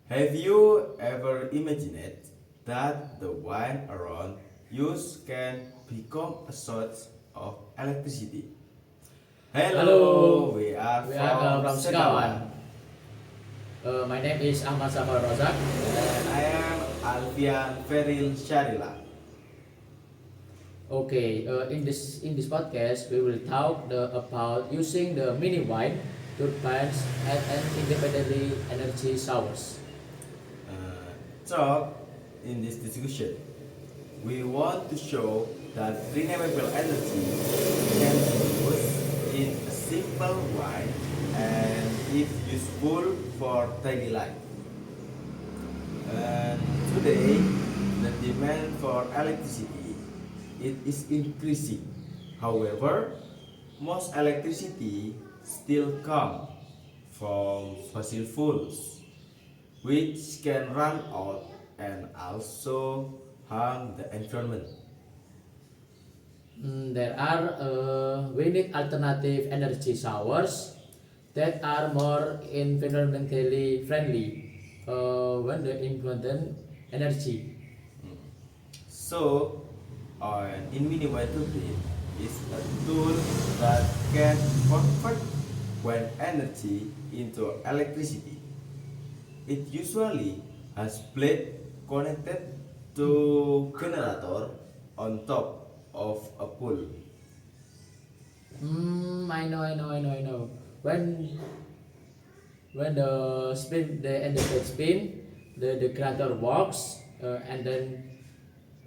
Have you ever imagined that the wine around you can become a source of electricity? Hello, Hello, we are we are from from Sekawan, Sekawan. My name is Ahmad Safar Razak. and I am Alfian Feril Sharila. Okay, in this podcast, we will talk about using the mini wine turbines and independently energy source. So, in this discussion, we want to show that renewable energy can be used in a simple way and is useful for daily life. And today, the demand for electricity it is increasing. However, most electricity still come from fossil fuels, which can run out and also harm the environment. There are we need alternative energy sources that are more environmentally friendly when the implement energy. So, an innumerable bin is a tool that can convert wind energy into electricity. It usually has blade connected to generator on top of a pole. I know. When the spin the and the plate spin, the creator works, and then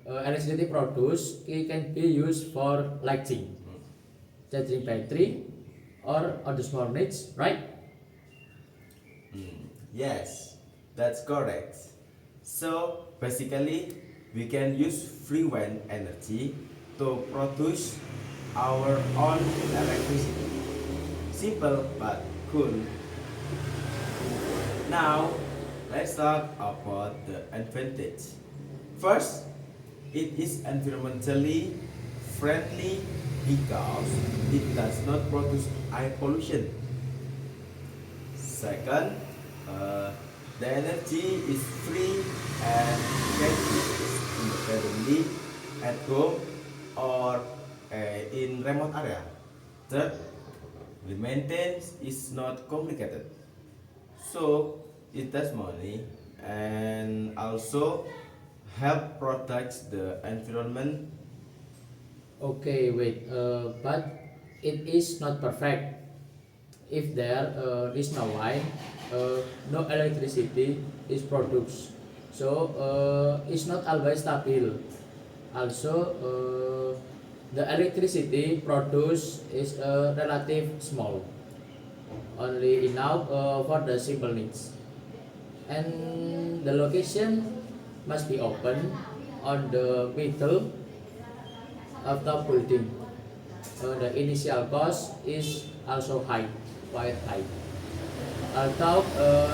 electricity produced it can be used for lighting, charging battery, or other small needs, right? Yes, that's correct. So basically, we can use free wind energy to produce our own electricity. Simple but cool. Now, let's talk about the advantage. First, it is environmentally friendly because it does not produce air pollution. Second, uh, the energy is free and can be used independently at home or in remote area. Third, the maintenance is not complicated, so it does money and also help protect the environment. Okay, wait, but it is not perfect. If there is no wine, no electricity is produced. So it's not always stable. Also, the electricity produced is relative small, only enough for the simple needs. And the location must be open on the middle of the building. The initial cost is also high, quite high. Although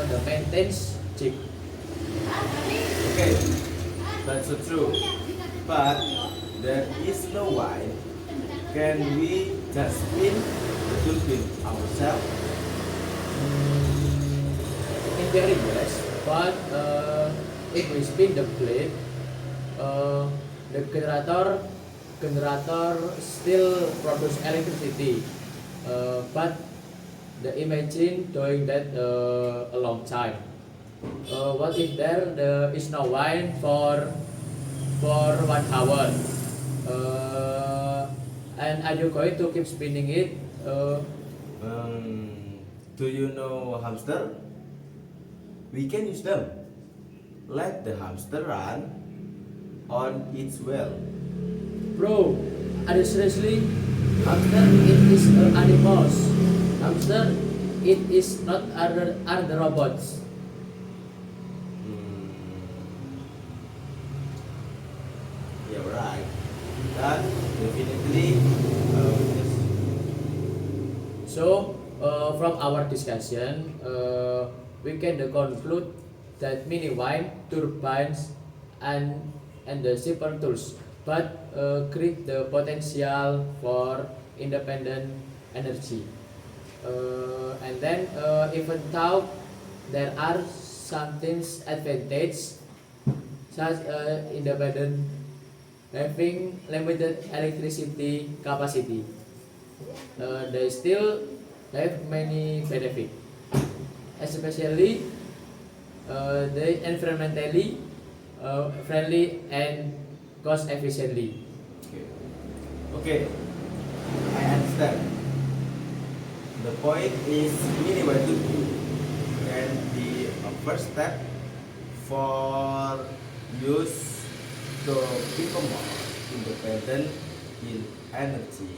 the maintenance cheap. Okay, that's so true. But there is no wine. Can we just spin the turbine ourselves? In theory, yes, but if we spin the blade, uh, the generator still produce electricity. But the imagine doing that a long time. What if there is no wine for 1 hour? And are you going to keep spinning it? Do you know hamster? We can use them. Let the hamster run on its wheel. Bro, are you seriously? Hamster it is animals. Hamster it is not other robots. Hmm, yeah, right. That definitely. Yes. So from our discussion, we can conclude that mini wind turbines and the simple tools, but create the potential for independent energy. And then even though there are some things advantage such independent having limited electricity capacity, they still have many benefits, especially they environmentally friendly and cost efficiently. Okay. Okay, I understand. The point is mini Y2K can be a first step for use to become more independent in energy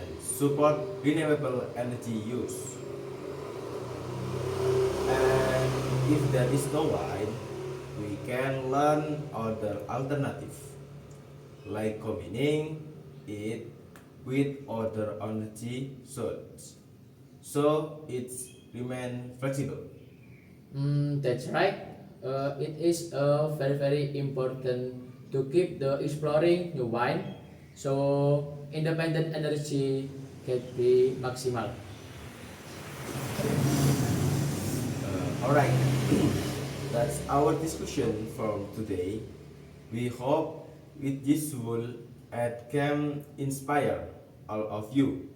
and support renewable energy use. And if there is no wine, we can learn other alternative like combining it with other energy sources. So it's remain flexible. That's right. It is very important to keep the exploring new wine, so independent energy can be maximal. Alright, that's our discussion from today. We hope it useful and can inspire all of you.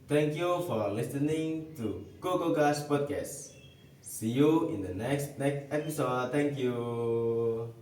Thank you for listening to Coco Gas Podcast. See you in the next episode. Thank you.